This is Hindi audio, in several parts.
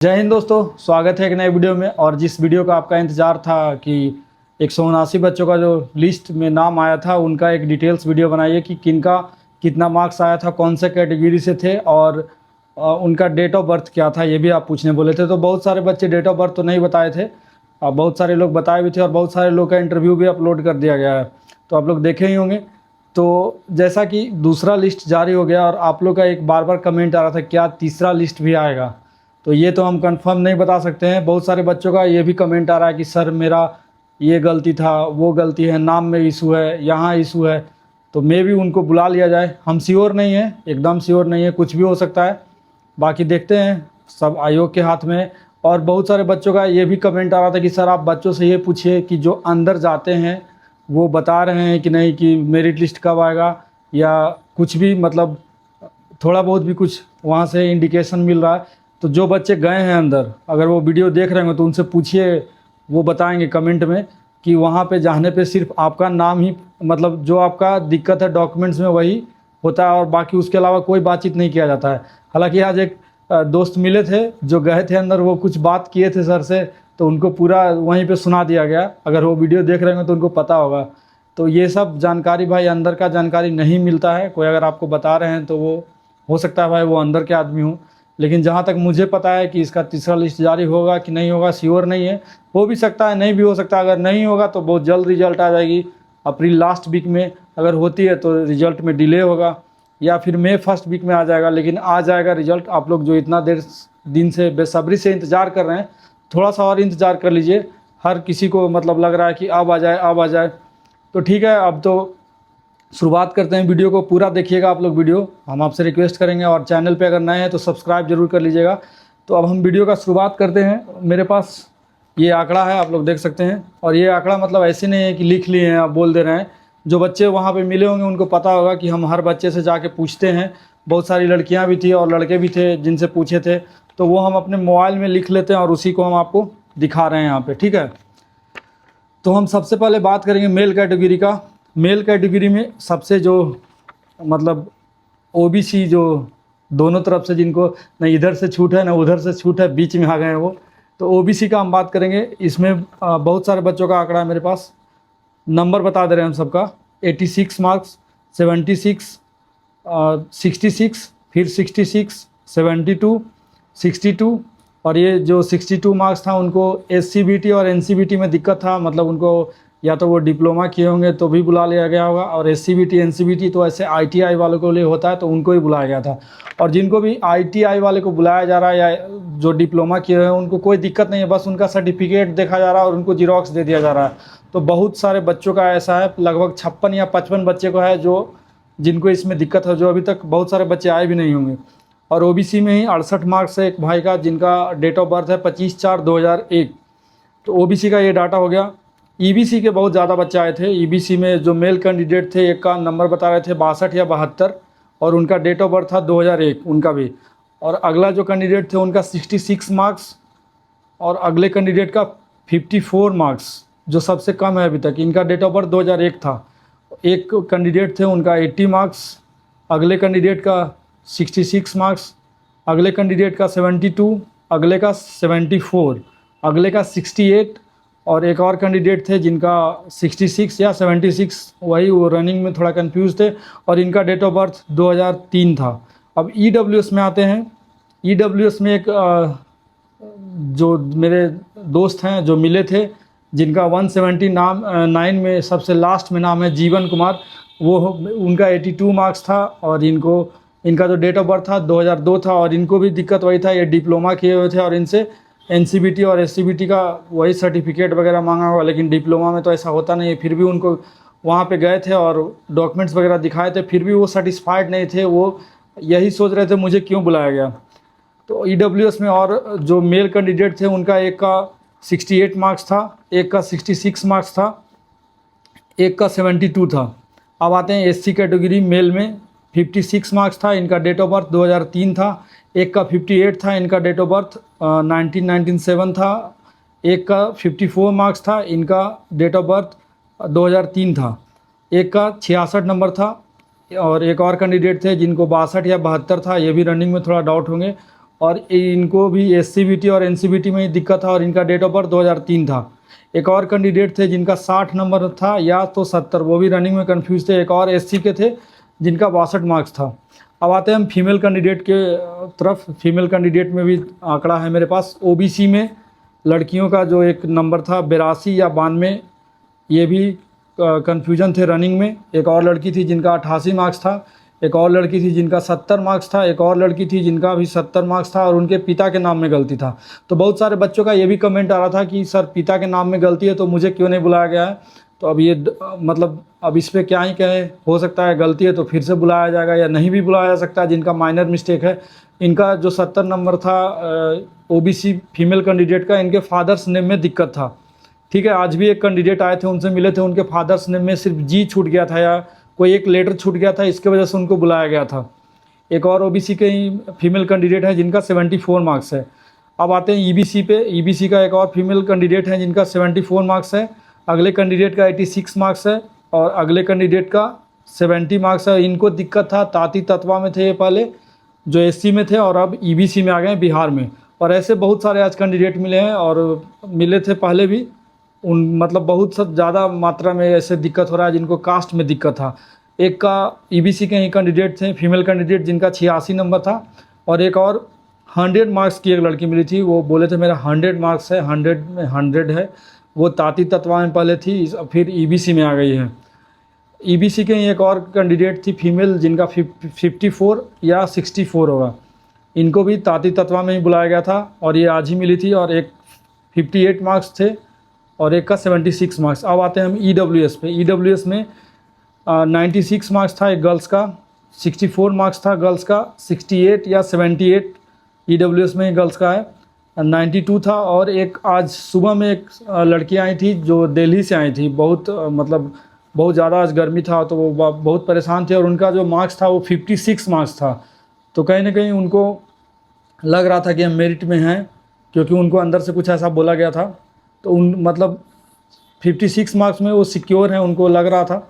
जय हिंद दोस्तों, स्वागत है एक नए वीडियो में। और जिस वीडियो का आपका इंतज़ार था कि 179 बच्चों का जो लिस्ट में नाम आया था उनका एक डिटेल्स वीडियो बनाइए कि किनका कितना मार्क्स आया था, कौन से कैटेगरी से थे और उनका डेट ऑफ बर्थ क्या था, ये भी आप पूछने बोले थे। तो बहुत सारे बच्चे डेट ऑफ बर्थ तो नहीं बताए थे, बहुत सारे लोग बताए भी थे और बहुत सारे लोग का इंटरव्यू भी अपलोड कर दिया गया है, तो आप लोग देखे ही होंगे। तो जैसा कि दूसरा लिस्ट जारी हो गया और आप लोग का एक बार बार कमेंट आ रहा था क्या तीसरा लिस्ट भी आएगा, तो ये तो हम कंफर्म नहीं बता सकते हैं। बहुत सारे बच्चों का ये भी कमेंट आ रहा है कि सर मेरा ये गलती था, वो गलती है, नाम में इशू है, यहाँ इशू है, तो मे भी उनको बुला लिया जाए। हम श्योर नहीं है, एकदम श्योर नहीं है, कुछ भी हो सकता है। बाकी देखते हैं, सब आयोग के हाथ में है। और बहुत सारे बच्चों का ये भी कमेंट आ रहा था कि सर आप बच्चों से ये पूछिए कि जो अंदर जाते हैं वो बता रहे हैं कि नहीं कि मेरिट लिस्ट कब आएगा, या कुछ भी मतलब थोड़ा बहुत भी कुछ वहाँ से इंडिकेशन मिल रहा है। तो जो बच्चे गए हैं अंदर, अगर वो वीडियो देख रहे होंगे तो उनसे पूछिए, वो बताएंगे कमेंट में कि वहाँ पे जाने पे सिर्फ आपका नाम ही, मतलब जो आपका दिक्कत है डॉक्यूमेंट्स में वही होता है और बाकी उसके अलावा कोई बातचीत नहीं किया जाता है। हालांकि आज एक दोस्त मिले थे जो गए थे अंदर, वो कुछ बात किए थे सर से, तो उनको पूरा वहीं पे सुना दिया गया। अगर वो वीडियो देख रहे होंगे तो उनको पता होगा। तो ये सब जानकारी भाई अंदर का जानकारी नहीं मिलता है, कोई अगर आपको बता रहे हैं तो वो हो सकता है भाई वो अंदर के आदमी हो। लेकिन जहाँ तक मुझे पता है कि इसका तीसरा लिस्ट जारी होगा कि नहीं होगा श्योर नहीं है, हो भी सकता है नहीं भी हो सकता। अगर नहीं होगा तो बहुत जल्द रिजल्ट आ जाएगी, अप्रैल लास्ट वीक में अगर होती है तो रिजल्ट में डिले होगा, या फिर मई फर्स्ट वीक में आ जाएगा, लेकिन आ जाएगा रिजल्ट। आप लोग जो इतना देर दिन से बेसब्री से इंतज़ार कर रहे हैं, थोड़ा सा और इंतज़ार कर लीजिए। हर किसी को मतलब लग रहा है कि अब आ जाए अब आ जाए, तो ठीक है। अब तो शुरुआत करते हैं, वीडियो को पूरा देखिएगा आप लोग। वीडियो हम आपसे रिक्वेस्ट करेंगे, और चैनल पे अगर नए हैं तो सब्सक्राइब जरूर कर लीजिएगा। तो अब हम वीडियो का शुरुआत करते हैं। मेरे पास ये आंकड़ा है, आप लोग देख सकते हैं। और ये आंकड़ा मतलब ऐसे नहीं है कि लिख लिए हैं आप बोल दे रहे हैं। जो बच्चे वहाँ पे मिले होंगे उनको पता होगा कि हम हर बच्चे से जाके पूछते हैं। बहुत सारी लड़कियाँ भी थी और लड़के भी थे जिनसे पूछे थे, तो वो हम अपने मोबाइल में लिख लेते हैं और उसी को हम आपको दिखा रहे हैं यहाँ पर, ठीक है। तो हम सबसे पहले बात करेंगे मेल कैटेगरी का। मेल कैटेगरी में सबसे जो मतलब ओबीसी, जो दोनों तरफ से जिनको न इधर से छूट है न उधर से छूट है, बीच में आ गए हैं वो, तो ओबीसी का हम बात करेंगे। इसमें बहुत सारे बच्चों का आंकड़ा है मेरे पास, नंबर बता दे रहे हैं हम सबका। 86 मार्क्स, 76, 66, फिर 66, 72, 62। और ये जो 62 मार्क्स था उनको एससीबीटी और एनसीबीटी में दिक्कत था, मतलब उनको या तो वो डिप्लोमा किए होंगे तो भी बुला लिया गया होगा, और एससीबीटी एनसीबीटी तो ऐसे आईटीआई वालों को लिए होता है तो उनको ही बुलाया गया था। और जिनको भी आईटीआई वाले को बुलाया जा रहा है या जो डिप्लोमा किए हुए हैं उनको कोई दिक्कत नहीं है, बस उनका सर्टिफिकेट देखा जा रहा है और उनको जीरोक्स दे दिया जा रहा है। तो बहुत सारे बच्चों का ऐसा है, लगभग 56 या 55 बच्चे को है जो जिनको इसमें दिक्कत है, जो अभी तक बहुत सारे बच्चे आए भी नहीं होंगे। और ओबीसी में ही 68 मार्क्स है एक भाई का, जिनका डेट ऑफ बर्थ है 25/4/2001। तो ओबीसी का ये डाटा हो गया। ईबीसी के बहुत ज़्यादा बच्चे आए थे। ईबीसी में जो मेल कैंडिडेट थे, एक का नंबर बता रहे थे 62 या 72, और उनका डेट ऑफ बर्थ था 2001 उनका भी। और अगला जो कैंडिडेट थे उनका 66 मार्क्स, और अगले कैंडिडेट का 54 मार्क्स, जो सबसे कम है अभी तक। इनका डेट ऑफ बर्थ 2001 था। एक कैंडिडेट थे उनका 80 मार्क्स, अगले कैंडिडेट का 66 मार्क्स, अगले कैंडिडेट का 72, अगले का 74, अगले का 68, और एक और कैंडिडेट थे जिनका 66 या 76, वही वो रनिंग में थोड़ा कंफ्यूज थे, और इनका डेट ऑफ बर्थ 2003 था। अब ईडब्ल्यूएस में आते हैं। ईडब्ल्यूएस में एक जो मेरे दोस्त हैं जो मिले थे, जिनका 179 में सबसे लास्ट में नाम है जीवन कुमार, वो उनका 82 मार्क्स था, और इनका जो डेट ऑफ बर्थ था 2002 था। और इनको भी दिक्कत वही था, ये डिप्लोमा किए हुए थे और इनसे एनसीबीटी और एससीबीटी का वही सर्टिफिकेट वगैरह मांगा हुआ, लेकिन डिप्लोमा में तो ऐसा होता नहीं है। फिर भी उनको वहाँ पे गए थे और डॉक्यूमेंट्स वगैरह दिखाए थे, फिर भी वो सेटिस्फाइड नहीं थे। वो यही सोच रहे थे मुझे क्यों बुलाया गया। तो ईडब्ल्यूएस में और जो मेल कैंडिडेट थे उनका एक का 68 मार्क्स था, एक का 66 मार्क्स था, एक का 72 था। अब आते हैं एससी कैटेगरी। मेल में 56 मार्क्स था, इनका डेट ऑफ बर्थ 2003 था। एक का 58 था, इनका डेट ऑफ बर्थ 1997 था। एक का 54 मार्क्स था, इनका डेट ऑफ बर्थ 2003 था। एक का 66 नंबर था, और एक और कैंडिडेट थे जिनको 62 या 72 था, ये भी रनिंग में थोड़ा डाउट होंगे। और इनको भी SCBT और NCBT में ही दिक्कत था और इनका डेट ऑफ बर्थ 2003 था। एक और कैंडिडेट थे जिनका 60 नंबर था या तो 70, वो भी रनिंग में कंफ्यूज थे। एक और SC के थे जिनका 62 मार्क्स था। अब आते हैं हम फीमेल कैंडिडेट के तरफ। फीमेल कैंडिडेट में भी आंकड़ा है मेरे पास। OBC में लड़कियों का जो एक नंबर था 82 या 92, ये भी कन्फ्यूजन थे रनिंग में। एक और लड़की थी जिनका 88 मार्क्स था, एक और लड़की थी जिनका 70 मार्क्स था, एक और लड़की थी जिनका भी 70 मार्क्स था और उनके पिता के नाम में गलती था। तो बहुत सारे बच्चों का ये भी कमेंट आ रहा था कि सर पिता के नाम में गलती है तो मुझे क्यों नहीं बुलाया गया है। तो अब ये मतलब अब इस पर क्या ही कहे, हो सकता है गलती है तो फिर से बुलाया जाएगा या नहीं भी बुलाया जा सकता है जिनका माइनर मिस्टेक है। इनका जो 70 नंबर था OBC फीमेल कैंडिडेट का, इनके फादर्स नेम में दिक्कत था। ठीक है, आज भी एक कैंडिडेट आए थे, उनसे मिले थे, उनके फादर्स नेम में सिर्फ G छूट गया था या कोई एक लेटर छूट गया था, इसके वजह से उनको बुलाया गया था। एक और OBC के ही फीमेल कैंडिडेट है जिनका 74 मार्क्स है। अब आते हैं EBC पे। EBC का एक और फीमेल कैंडिडेट है जिनका 74 मार्क्स है, अगले कैंडिडेट का 86 मार्क्स है और अगले कैंडिडेट का 70 मार्क्स है। इनको दिक्कत था, ताती तत्वा में थे ये पहले, जो SC में थे और अब EBC में आ गए बिहार में। और ऐसे बहुत सारे आज कैंडिडेट मिले हैं और मिले थे पहले भी, उन मतलब बहुत ज़्यादा मात्रा में ऐसे दिक्कत हो रहा है जिनको कास्ट में दिक्कत था। एक का EBC के ही कैंडिडेट थे फीमेल कैंडिडेट जिनका 86 नंबर था और एक और 100 मार्क्स की एक लड़की मिली थी, वो बोले थे मेरा 100 मार्क्स है, 100 में 100 है। वो ताती तत्वा में पहले थी, फिर EBC में आ गई है। EBC के ही एक और कैंडिडेट थी फीमेल जिनका 54 या 64 होगा, इनको भी ताती तत्वा में ही बुलाया गया था और ये आज ही मिली थी और एक 58 मार्क्स थे और एक का 76 मार्क्स। अब आते हैं हम EWS पे। EWS में 96 मार्क्स था एक गर्ल्स का, 64 मार्क्स था गर्ल्स का, 68 या 78 EWS में गर्ल्स का है, 92 था। और एक आज सुबह में एक लड़की आई थी जो दिल्ली से आई थी, बहुत मतलब बहुत ज़्यादा आज गर्मी था तो वो बहुत परेशान थे और उनका जो मार्क्स था वो 56 मार्क्स था। तो कहीं ना कहीं उनको लग रहा था कि हम मेरिट में हैं, क्योंकि उनको अंदर से कुछ ऐसा बोला गया था। तो उन मतलब 56 मार्क्स में वो सिक्योर हैं, उनको लग रहा था।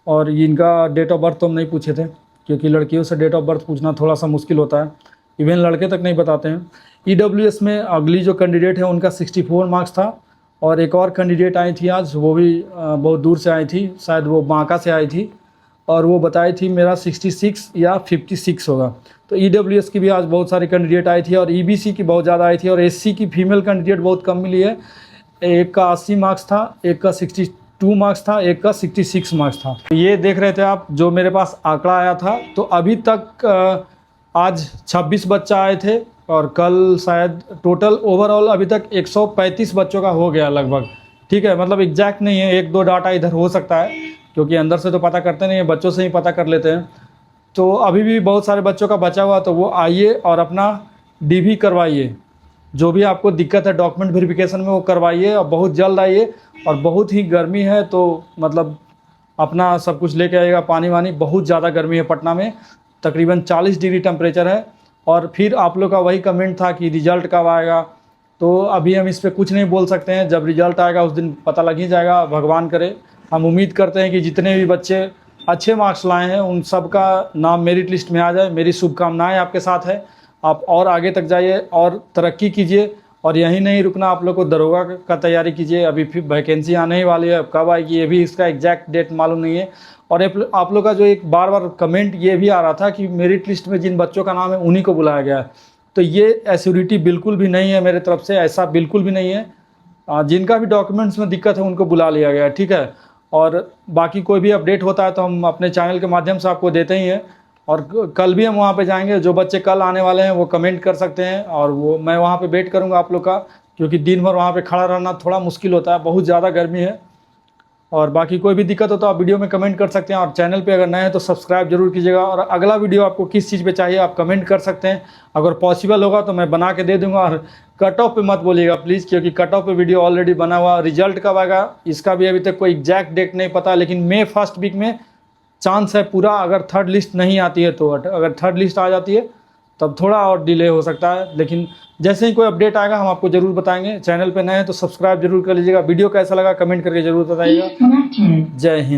और इनका डेट ऑफ बर्थ तो हम नहीं पूछे थे, क्योंकि लड़कियों से डेट ऑफ बर्थ पूछना थोड़ा सा मुश्किल होता है, इवन लड़के तक नहीं बताते हैं। EWS में अगली जो कैंडिडेट है उनका 64 मार्क्स था और एक और कैंडिडेट आई थी आज, वो भी बहुत दूर से आई थी, शायद वो बांका से आई थी और वो बताई थी मेरा 66 या 56 होगा। तो EWS की भी आज बहुत सारी कैंडिडेट आई थी और EBC की बहुत ज़्यादा आई थी और SC की फीमेल कैंडिडेट बहुत कम मिली है। एक का 80 मार्क्स था, एक का 62 मार्क्स था, एक का 66 मार्क्स था। तो ये देख रहे थे आप जो मेरे पास आंकड़ा आया था। तो अभी तक आज 26 बच्चा आए थे और कल शायद टोटल ओवरऑल अभी तक 135 बच्चों का हो गया लगभग। ठीक है, मतलब एग्जैक्ट नहीं है, एक दो डाटा इधर हो सकता है क्योंकि अंदर से तो पता करते नहीं है, बच्चों से ही पता कर लेते हैं। तो अभी भी बहुत सारे बच्चों का बचा हुआ, तो वो आइए और अपना DV करवाइए। जो भी आपको दिक्कत है डॉक्यूमेंट वेरिफिकेशन में वो करवाइए और बहुत जल्द आइए। और बहुत ही गर्मी है तो मतलब अपना सब कुछ लेके आइएगा, पानी वानी, बहुत ज़्यादा गर्मी है पटना में, तकरीबन 40 डिग्री टेम्परेचर है। और फिर आप लोग का वही कमेंट था कि रिज़ल्ट कब आएगा, तो अभी हम इस पर कुछ नहीं बोल सकते हैं। जब रिज़ल्ट आएगा उस दिन पता लग ही जाएगा, भगवान करे। हम उम्मीद करते हैं कि जितने भी बच्चे अच्छे मार्क्स लाए हैं उन सब का नाम मेरिट लिस्ट में आ जाए। मेरी शुभकामनाएं आपके साथ है, आप और आगे तक जाइए और तरक्की कीजिए। और यहीं नहीं रुकना, आप लोग को दरोगा का तैयारी कीजिए। अभी फिर वैकेंसी आने ही वाली है, अब कब आएगी ये भी इसका एग्जैक्ट डेट मालूम नहीं है। और आप लोग का जो एक बार बार कमेंट ये भी आ रहा था कि मेरिट लिस्ट में जिन बच्चों का नाम है उन्हीं को बुलाया गया है, तो ये एश्योरिटी बिल्कुल भी नहीं है मेरे तरफ से, ऐसा बिल्कुल भी नहीं है। जिनका भी डॉक्यूमेंट्स में दिक्कत है उनको बुला लिया गया है, ठीक है। और बाकी कोई भी अपडेट होता है तो हम अपने चैनल के माध्यम से आपको देते ही हैं। और कल भी हम वहाँ पे जाएंगे, जो बच्चे कल आने वाले हैं वो कमेंट कर सकते हैं और वो मैं वहाँ पे वेट करूँगा आप लोग का, क्योंकि दिन भर वहाँ पे खड़ा रहना थोड़ा मुश्किल होता है, बहुत ज़्यादा गर्मी है। और बाकी कोई भी दिक्कत हो तो आप वीडियो में कमेंट कर सकते हैं। और चैनल पे अगर नए हैं तो सब्सक्राइब जरूर कीजिएगा। और अगला वीडियो आपको किस चीज़ पे चाहिए आप कमेंट कर सकते हैं, अगर पॉसिबल होगा तो मैं बना के दे दूँगा। और कट ऑफ पे मत बोलिएगा प्लीज़, क्योंकि कट ऑफ पे वीडियो ऑलरेडी बना हुआ। रिजल्ट कब आएगा इसका भी अभी तक कोई एग्जैक्ट डेट नहीं पता, लेकिन मई फर्स्ट वीक में चांस है पूरा, अगर थर्ड लिस्ट नहीं आती है तो। अगर थर्ड लिस्ट आ जाती है तब थोड़ा और डिले हो सकता है, लेकिन जैसे ही कोई अपडेट आएगा हम आपको ज़रूर बताएंगे। चैनल पे नए हैं तो सब्सक्राइब जरूर कर लीजिएगा। वीडियो कैसा लगा कमेंट करके ज़रूर बताइएगा। जय हिंद।